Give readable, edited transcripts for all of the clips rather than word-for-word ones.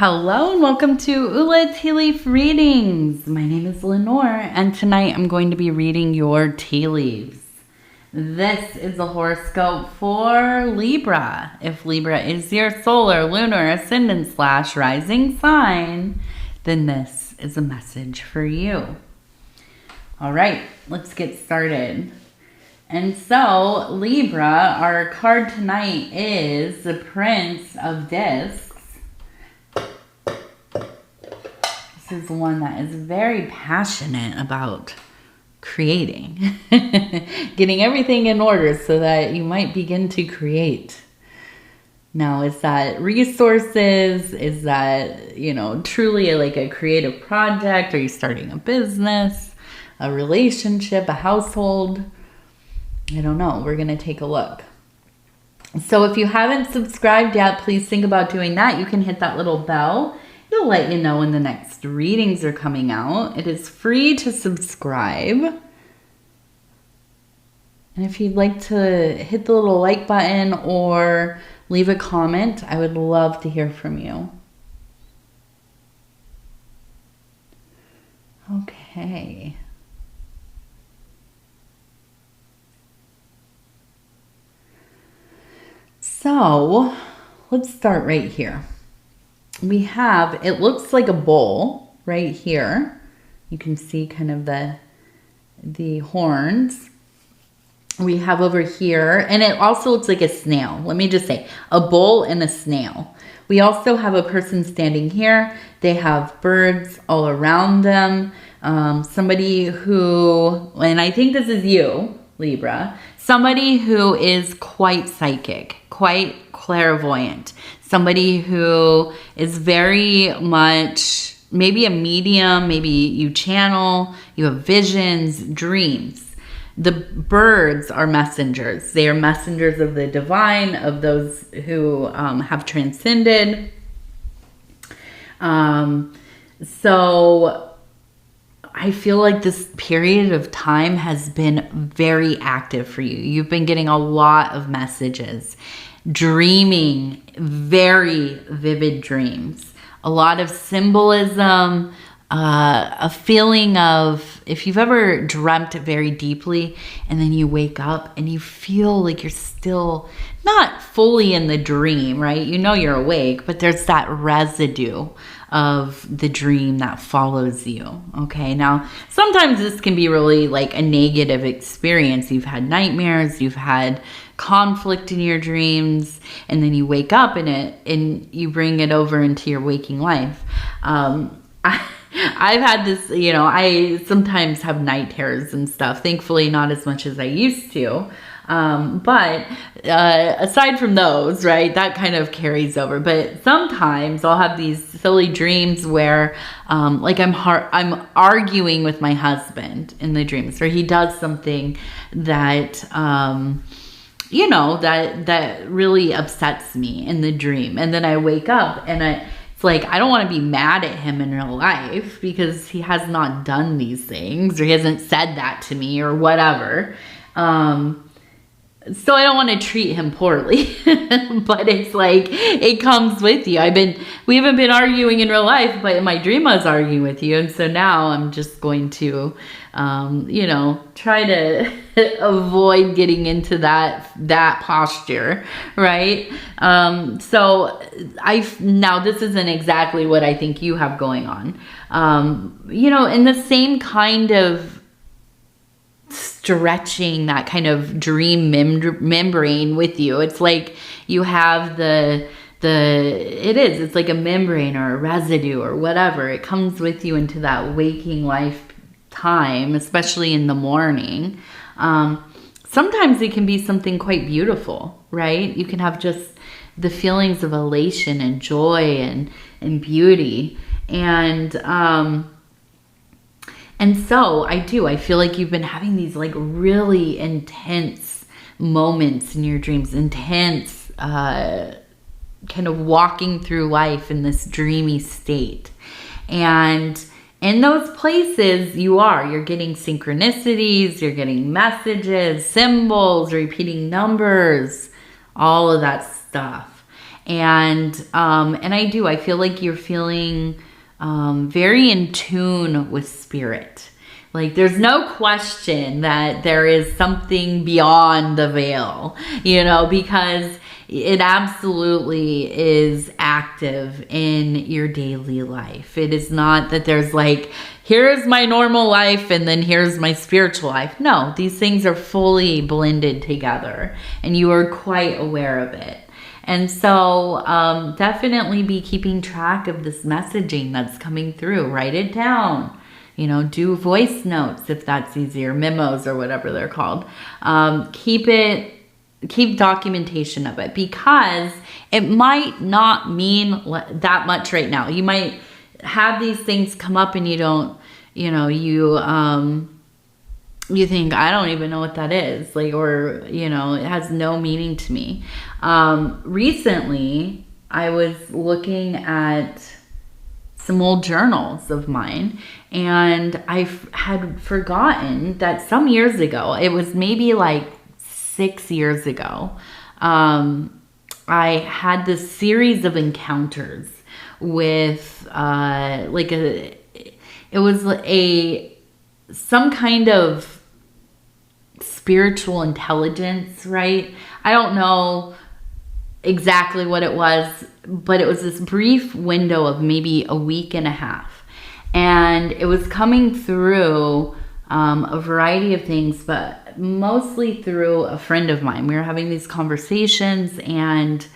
Hello and welcome to Ula Tea Leaf Readings. My name is Lenore and tonight I'm going to be reading your tea leaves. This is a horoscope for Libra. If Libra is your solar, lunar, ascendant / rising sign, then this is a message for you. All right, let's get started. And so Libra, our card tonight is the Prince of Discs. This is one that is very passionate about creating, getting everything in order so that you might begin to create. Now, is that resources? Is that, truly like a creative project? Are you starting a business, a relationship, a household? I don't know. We're going to take a look. So if you haven't subscribed yet, please think about doing that. You can hit that little bell. It'll let you know when the next readings are coming out. It is free to subscribe. And if you'd like to hit the little like button or leave a comment, I would love to hear from you. Okay. So let's start right here. We have, it looks like a bowl right here. You can see kind of the horns. We have over here, and it also looks like a snail. Let me just say, a bowl and a snail. We also have a person standing here. They have birds all around them. Somebody who, and I think this is you, Libra, somebody who is quite psychic, quite clairvoyant. Somebody who is very much maybe a medium, maybe you channel, you have visions, dreams. The birds are messengers. They are messengers of the divine, of those who have transcended. So I feel like this period of time has been very active for you. You've been getting a lot of messages. Dreaming, very vivid dreams, a lot of symbolism, a feeling of, if you've ever dreamt very deeply and then you wake up and you feel like you're still not fully in the dream, right? You know you're awake, but there's that residue of the dream that follows you. Okay, now sometimes this can be really like a negative experience. You've had nightmares, you've had conflict in your dreams, and then you wake up in it and you bring it over into your waking life. I've had this, I sometimes have night terrors and stuff. Thankfully, not as much as I used to. But aside from those, right, that kind of carries over. But sometimes I'll have these silly dreams where, like I'm arguing with my husband in the dreams, or he does something that, that really upsets me in the dream. And then I wake up and it's like, I don't want to be mad at him in real life because he has not done these things or he hasn't said that to me or whatever. So I don't want to treat him poorly, but it's like, it comes with you. We haven't been arguing in real life, but in my dream I was arguing with you. And so now I'm just going to, try to avoid getting into that posture, right? So now this isn't exactly what I think you have going on. In the same kind of stretching that kind of dream membrane with you. It's like you have it's like a membrane or a residue or whatever. It comes with you into that waking life time, especially in the morning. Sometimes it can be something quite beautiful, right? You can have just the feelings of elation and joy and beauty. And so I feel like you've been having these like really intense moments in your dreams, intense kind of walking through life in this dreamy state. And in those places you're getting synchronicities, you're getting messages, symbols, repeating numbers, all of that stuff. And I feel like you're feeling very in tune with spirit. Like there's no question that there is something beyond the veil, because it absolutely is active in your daily life. It is not that there's like, here's my normal life and then here's my spiritual life. No, these things are fully blended together and you are quite aware of it. And so definitely be keeping track of this messaging that's coming through. Write it down. Do voice notes if that's easier, memos or whatever they're called. Keep documentation of it, because it might not mean that much right now. You might have these things come up and you don't, you think, I don't even know what that is, or it has no meaning to me. Recently I was looking at some old journals of mine, and I had forgotten that some years ago, it was maybe like 6 years ago, I had this series of encounters with some kind of spiritual intelligence, right? I don't know exactly what it was, but it was this brief window of maybe a week and a half. And it was coming through a variety of things, but mostly through a friend of mine. We were having these conversations, and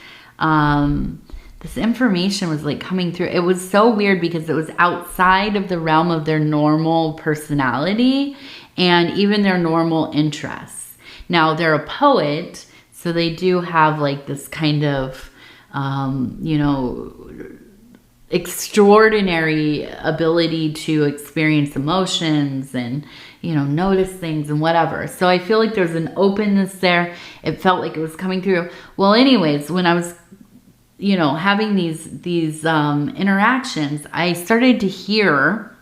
this information was like coming through. It was so weird because it was outside of the realm of their normal personality and even their normal interests. Now, they're a poet, so they do have like this kind of, extraordinary ability to experience emotions and, notice things and whatever. So I feel like there's an openness there. It felt like it was coming through. Well, anyways, when I was, having these interactions, I started to hear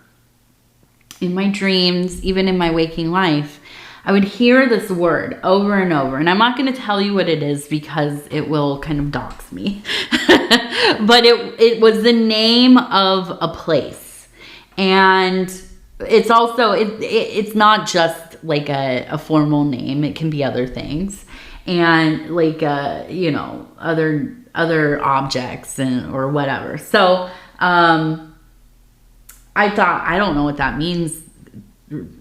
in my dreams, even in my waking life, I would hear this word over and over. And I'm not going to tell you what it is because it will kind of dox me. But it was the name of a place. And it's also, it's not just like a formal name. It can be other things. And like, other objects or whatever. So I thought, I don't know what that means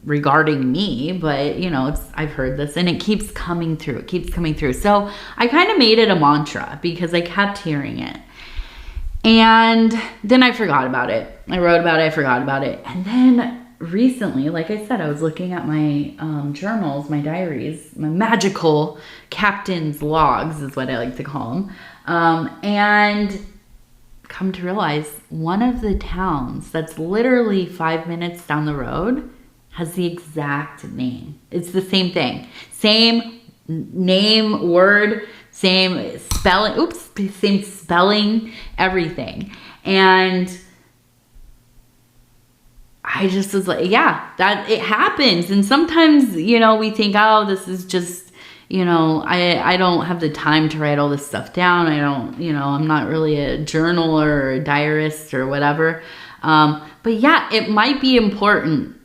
regarding me, but I've heard this and it keeps coming through. It keeps coming through. So I kind of made it a mantra because I kept hearing it. And then I forgot about it. I wrote about it. I forgot about it. And then recently, like I said, I was looking at my journals, my diaries, my magical captain's logs is what I like to call them. And come to realize one of the towns that's literally 5 minutes down the road has the exact name. It's the same thing. Same name, word, same spelling, same spelling, everything. And I just was like, yeah, that it happens. And sometimes, we think, oh, this is just, I don't have the time to write all this stuff down. I don't, I'm not really a journaler or a diarist or whatever. But yeah, it might be important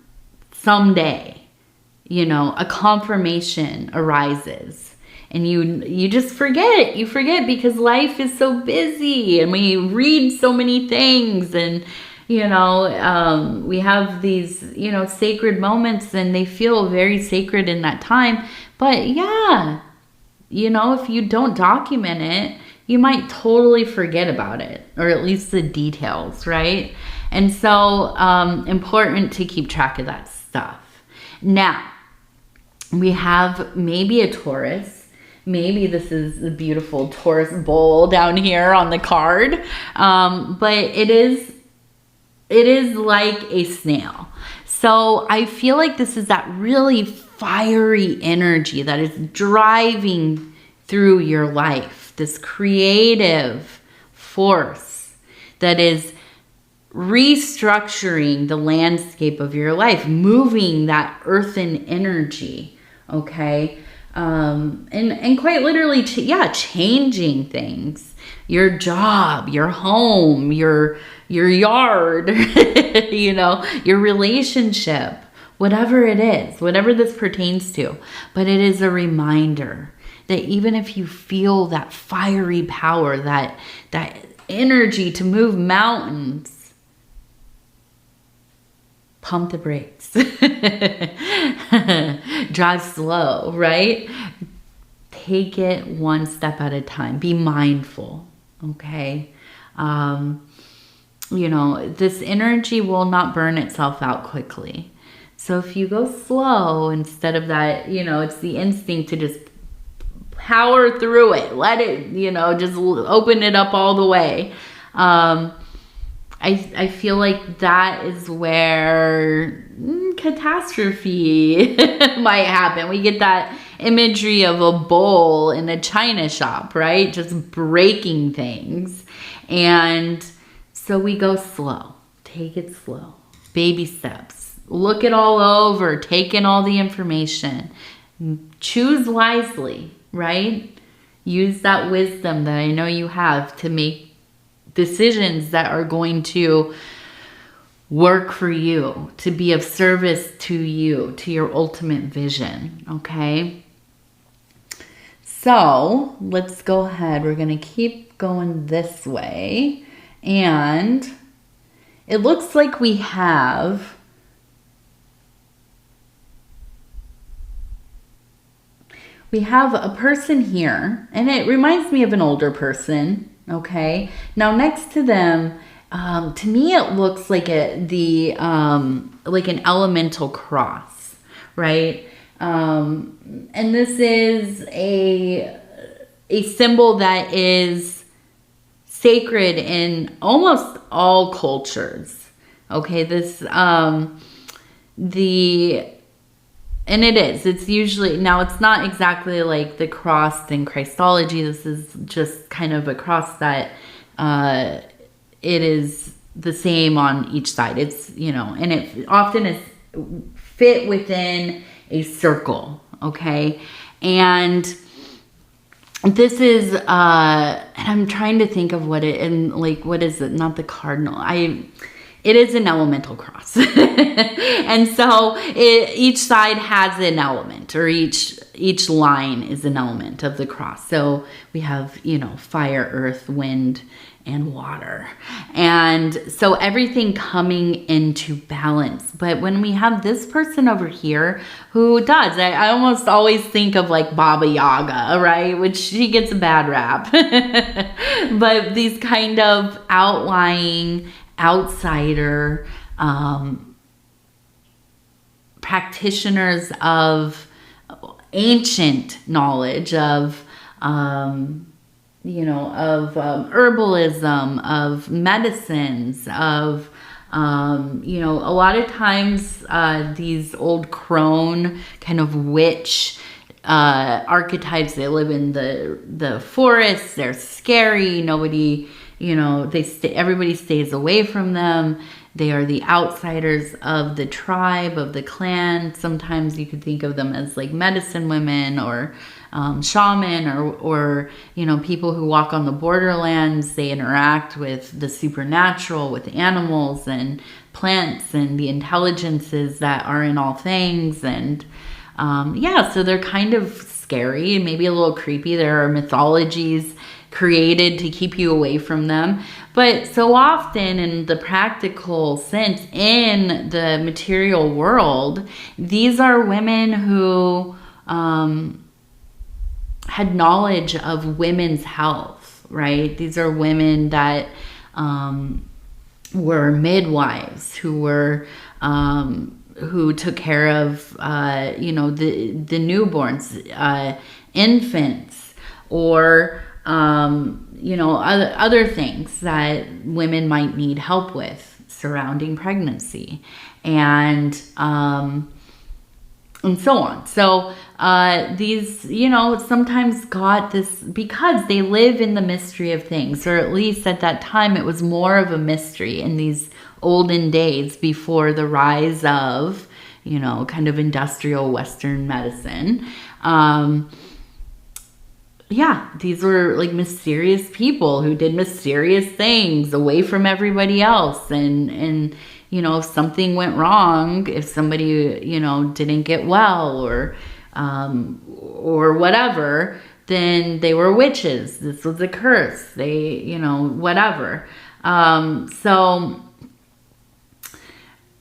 someday, a confirmation arises and you just forget. You forget because life is so busy and we read so many things and, we have these, sacred moments and they feel very sacred in that time. But yeah, if you don't document it, you might totally forget about it, or at least the details, right? And so important to keep track of that stuff. Now, we have maybe a Taurus. Maybe this is the beautiful Taurus bull down here on the card. But it is like a snail. So I feel like this is that really fiery energy that is driving through your life. This creative force that is restructuring the landscape of your life, moving that earthen energy, okay? and quite literally, changing things, your job, your home, your yard, you know, your relationship, whatever it is, whatever this pertains to. But it is a reminder that even if you feel that fiery power, that energy to move mountains, pump the brakes. Drive slow, right? Take it one step at a time. Be mindful, okay? You know, this energy will not burn itself out quickly. So if you go slow instead of that, you know, it's the instinct to just power through it. Let it, you know, just open it up all the way. I feel like that is where catastrophe might happen. We get that imagery of a bowl in a china shop, right? Just breaking things. And so we go slow. Take it slow. Baby steps. Look it all over. Take in all the information. Choose wisely, right? Use that wisdom that I know you have to make decisions that are going to work for you, to be of service to you, to your ultimate vision, okay? So let's go ahead. We're going to keep going this way. And it looks like we have a person here, and it reminds me of an older person. Okay. Now next to them, to me, it looks like like an elemental cross, right? And this is a symbol that is sacred in almost all cultures. Okay. And it's usually, now it's not exactly like the cross in Christology. This is just kind of a cross that it is the same on each side. It's, you know, and it often is fit within a circle, okay? And this is, and I'm trying to think of what is it? Not the cardinal. It is an elemental cross. And so each side has an element, or each line is an element of the cross. So we have, you know, fire, earth, wind, and water. And so everything coming into balance. But when we have this person over here who does, I almost always think of like Baba Yaga, right? Which she gets a bad rap. But these kind of outlying outsider practitioners of ancient knowledge of herbalism, of medicines, of a lot of times these old crone kind of witch archetypes, they live in the forests, they're scary, nobody, everybody stays away from them. They are the outsiders of the tribe, of the clan. Sometimes you could think of them as like medicine women or shaman or people who walk on the borderlands. They interact with the supernatural, with animals and plants and the intelligences that are in all things. And so they're kind of scary, maybe a little creepy. There are mythologies created to keep you away from them. But so often in the practical sense, in the material world, these are women who had knowledge of women's health, right? These are women that were midwives, who took care of the newborns, infants, or other things that women might need help with surrounding pregnancy, and so on. So these, sometimes got this because they live in the mystery of things, or at least at that time it was more of a mystery in these olden days before the rise of, you know, kind of industrial Western medicine. Yeah, these were like mysterious people who did mysterious things away from everybody else. And you know, if something went wrong, if somebody, you know, didn't get well or whatever, then they were witches. This was a curse. They, you know, whatever. So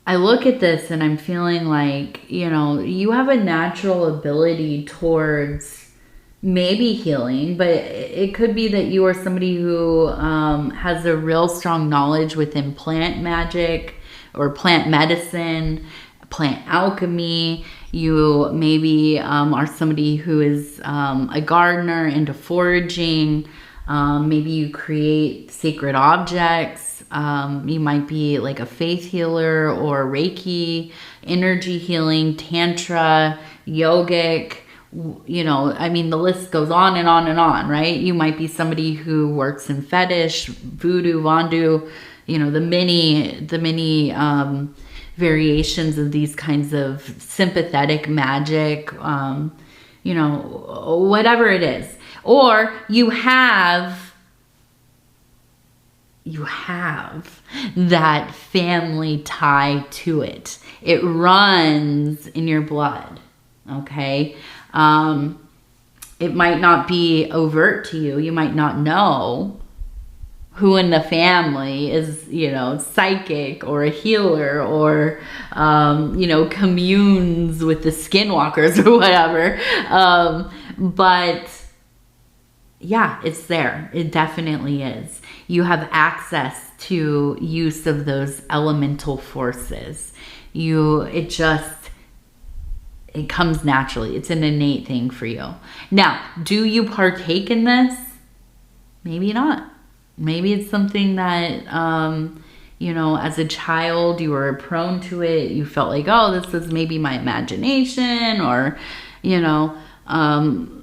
I look at this and I'm feeling like, you know, you have a natural ability towards maybe healing, but it could be that you are somebody who has a real strong knowledge within plant magic or plant medicine, plant alchemy. You maybe are somebody who is a gardener into foraging. Maybe you create sacred objects. You might be like a faith healer or Reiki, energy healing, Tantra, yogic. You know, I mean, the list goes on and on and on, right? You might be somebody who works in fetish, voodoo, vandu, you know, the many variations of these kinds of sympathetic magic, you know, whatever it is. Or you have that family tie to it. It runs in your blood, okay? It might not be overt to you. You might not know who in the family is, you know, psychic or a healer or, you know, communes with the skinwalkers or whatever. But yeah, it's there. It definitely is. You have access to use of those elemental forces. It comes naturally. It's an innate thing for you. Now, do you partake in this? Maybe not. Maybe it's something that, you know, as a child, you were prone to it. You felt like, oh, this is maybe my imagination or, you know,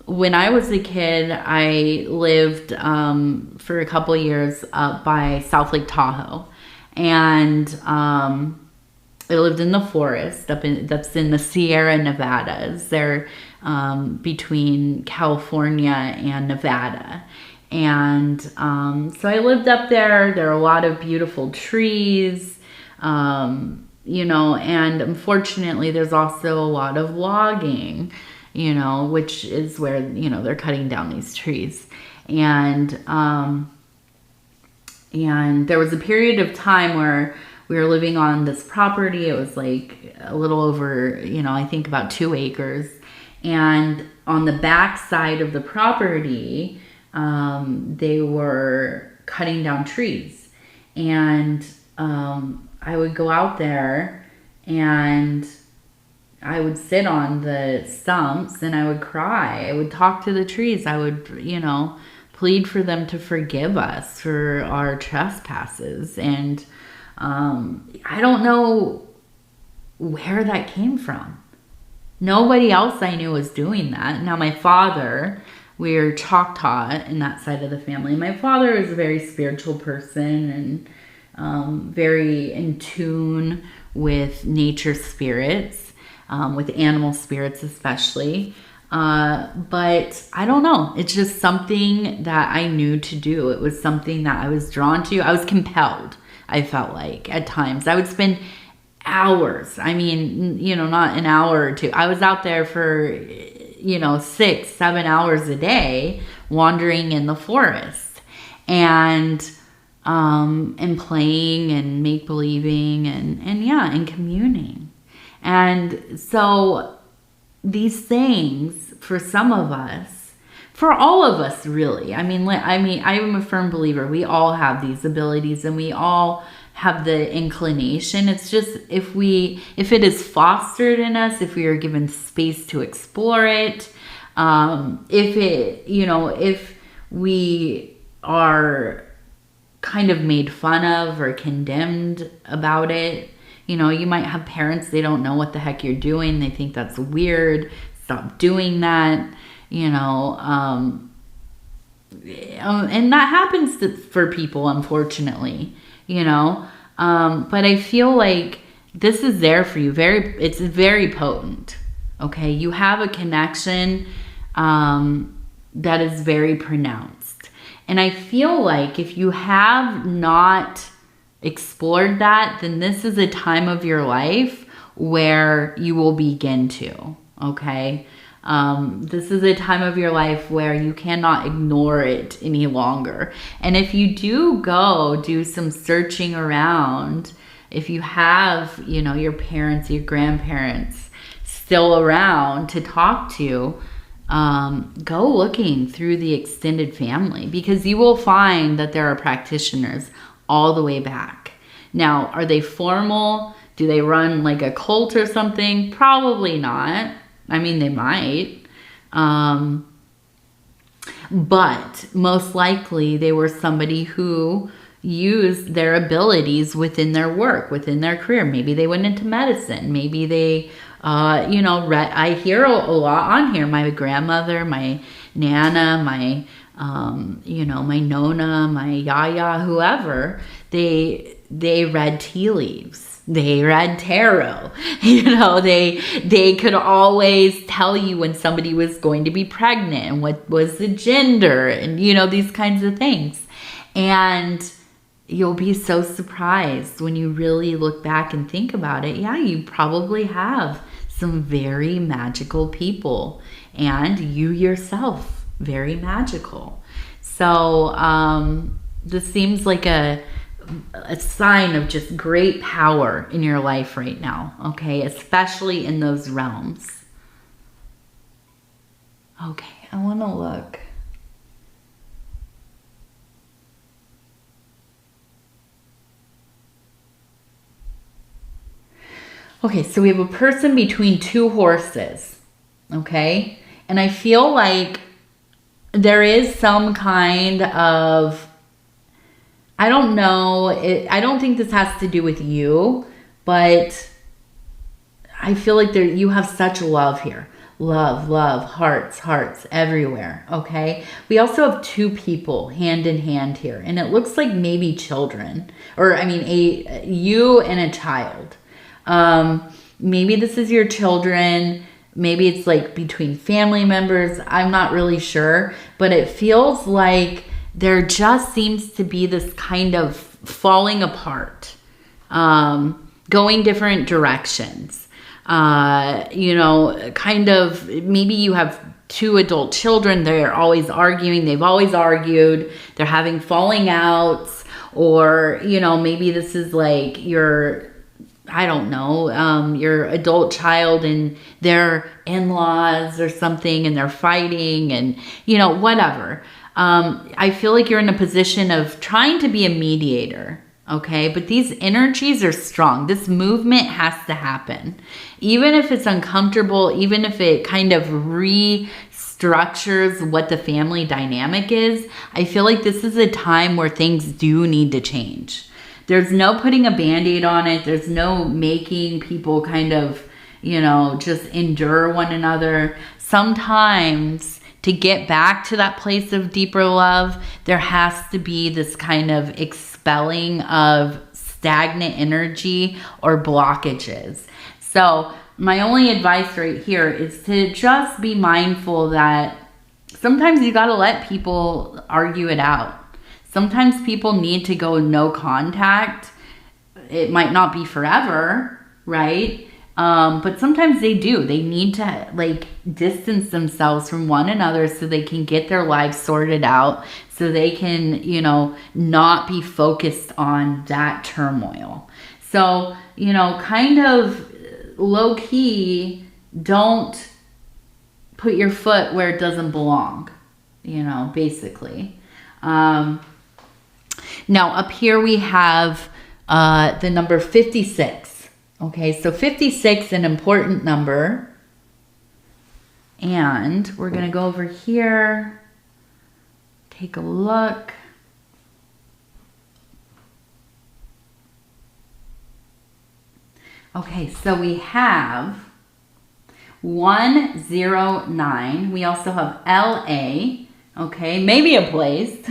when I was a kid, I lived for a couple of years up by South Lake Tahoe. And I lived in the forest that's in the Sierra Nevadas. They're between California and Nevada. And so I lived up there. There are a lot of beautiful trees, you know, and unfortunately there's also a lot of logging, you know, which is where, you know, they're cutting down these trees. And there was a period of time where we were living on this property. It was like a little over, you know, I think about 2 acres. And on the back side of the property, they were cutting down trees. And I would go out there and I would sit on the stumps and I would cry. I would talk to the trees. I would, you know, plead for them to forgive us for our trespasses. And I don't know where that came from. Nobody else I knew was doing that. Now my father, we're Choctaw in that side of the family. My father is a very spiritual person and very in tune with nature spirits, with animal spirits especially. But I don't know. It's just something that I knew to do. It was something that I was drawn to. I was compelled, I felt like, at times. I would spend hours. I mean, you know, not an hour or two. I was out there for, you know, 6-7 hours a day wandering in the forest and playing and make-believing and communing. And so these things, for some of us, for all of us really, I mean, I'm a firm believer we all have these abilities and we all have the inclination. It's just if it is fostered in us, if we are given space to explore it, if we are kind of made fun of or condemned about it. You know, you might have parents, they don't know what the heck you're doing. They think that's weird. Stop doing that, you know. And that happens for people, unfortunately, you know. But I feel like this is there for you. It's very potent. Okay, you have a connection that is very pronounced. And I feel like if you have not explored that, then this is a time of your life where you will begin to, okay? This is a time of your life where you cannot ignore it any longer. And if you do some searching around, if you have, you know, your parents, your grandparents still around to talk to, go looking through the extended family, because you will find that there are practitioners all the way back. Now, are they formal? Do they run like a cult or something? Probably not. I mean, they might. But most likely they were somebody who used their abilities within their work, within their career. Maybe they went into medicine. Maybe they, you know, I hear a lot on here. My grandmother, my Nana, my, you know, my Nona, my Yaya, whoever, they read tea leaves. They read tarot. You know, they could always tell you when somebody was going to be pregnant and what was the gender and, you know, these kinds of things. And you'll be so surprised when you really look back and think about it. Yeah, you probably have some very magical people, and you yourself very magical. So this seems like a sign of just great power in your life right now, okay? Especially in those realms. Okay, I want to look. Okay, so we have a person between two horses, okay? And I feel like there is some kind of, I don't know, I don't think this has to do with you, but I feel like you have such love here. Love, love, hearts, hearts everywhere, okay? We also have two people hand in hand here, and it looks like maybe children, or I mean, you and a child. Maybe this is your children. Maybe it's like between family members. I'm not really sure, but it feels like there just seems to be this kind of falling apart, going different directions. You know, kind of, maybe you have two adult children. They're always arguing. They've always argued. They're having falling outs, or, you know, maybe this is like your, I don't know, your adult child and their in-laws or something, and they're fighting and, you know, whatever. I feel like you're in a position of trying to be a mediator, okay? But these energies are strong. This movement has to happen. Even if it's uncomfortable, even if it kind of restructures what the family dynamic is, I feel like this is a time where things do need to change. There's no putting a Band-Aid on it. There's no making people kind of, you know, just endure one another. Sometimes to get back to that place of deeper love, there has to be this kind of expelling of stagnant energy or blockages. So my only advice right here is to just be mindful that sometimes you got to let people argue it out. Sometimes people need to go no contact. It might not be forever, right? But sometimes they do. They need to like distance themselves from one another so they can get their lives sorted out, so they can, you know, not be focused on that turmoil. So, you know, kind of low key, don't put your foot where it doesn't belong, you know, basically. Now up here we have the number 56. Okay, so 56, an important number. And we're going to go over here, take a look. Okay, so we have 109. We also have LA. Okay, maybe a place.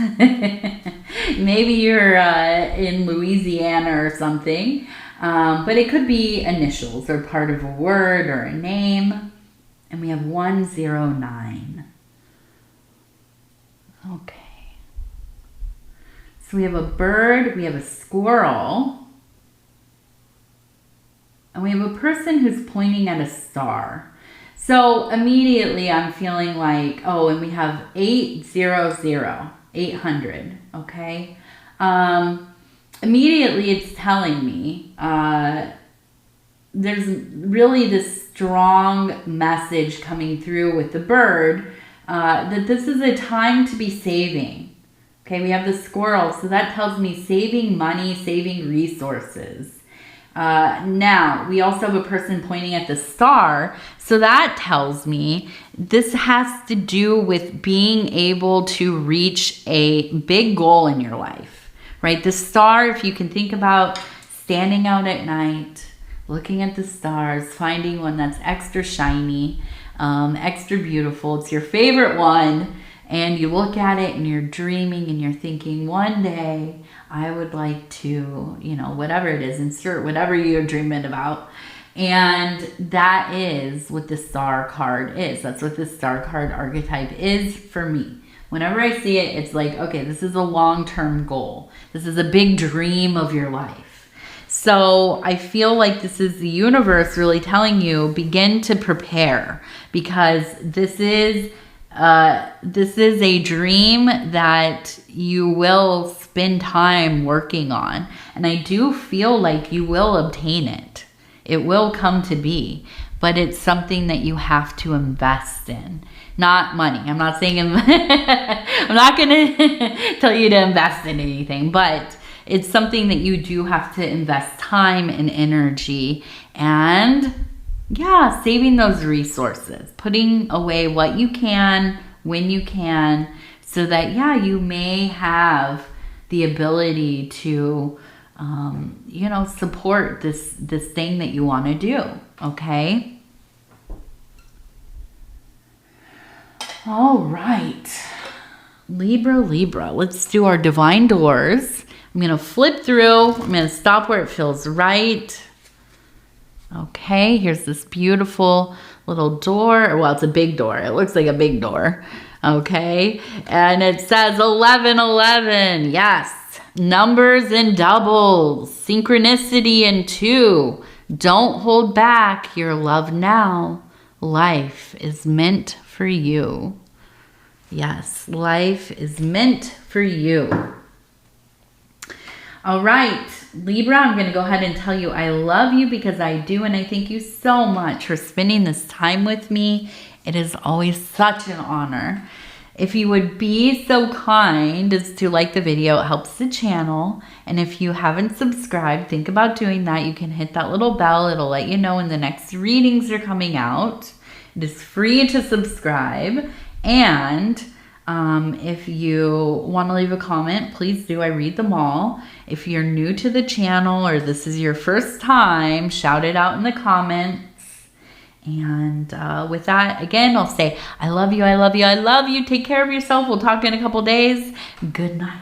Maybe you're in Louisiana or something. But it could be initials or part of a word or a name. And we have 109. Okay. So we have a bird, we have a squirrel, and we have a person who's pointing at a star. So immediately I'm feeling like, oh, and we have 800, 800, okay? Immediately it's telling me there's really this strong message coming through with the bird that this is a time to be saving. Okay, we have the squirrel, so that tells me saving money, saving resources. Now, we also have a person pointing at the star, so that tells me this has to do with being able to reach a big goal in your life, right? The star, if you can think about standing out at night, looking at the stars, finding one that's extra shiny, extra beautiful, it's your favorite one, and you look at it and you're dreaming and you're thinking, one day I would like to, you know, whatever it is, insert whatever you're dreaming about. And that is what the star card is. That's what the star card archetype is for me. Whenever I see it, it's like, okay, this is a long-term goal. This is a big dream of your life. So I feel like this is the universe really telling you, begin to prepare, because this is a dream that you will spend time working on. And I do feel like you will obtain it. It will come to be, but it's something that you have to invest in. Not money. I'm not saying, I'm not going to tell you to invest in anything, but it's something that you do have to invest time and energy and, yeah, saving those resources, putting away what you can, when you can, so that, yeah, you may have the ability to, you know, support this thing that you want to do, okay? All right. Libra, let's do our divine doors. I'm going to flip through. I'm going to stop where it feels right. Okay, here's this beautiful little door. Well, it's a big door. It looks like a big door. Okay, and it says 1111. Yes, numbers and doubles, synchronicity and 2. Don't hold back your love now. Life is meant for you. Yes, life is meant for you. All right, Libra, I'm going to go ahead and tell you I love you because I do, and I thank you so much for spending this time with me. It is always such an honor. If you would be so kind as to like the video, it helps the channel. And if you haven't subscribed, think about doing that. You can hit that little bell. It'll let you know when the next readings are coming out. It is free to subscribe. And if you want to leave a comment, please do. I read them all. If you're new to the channel or this is your first time, shout it out in the comments. And with that, again, I'll say, I love you, I love you, I love you. Take care of yourself. We'll talk in a couple days. Good night.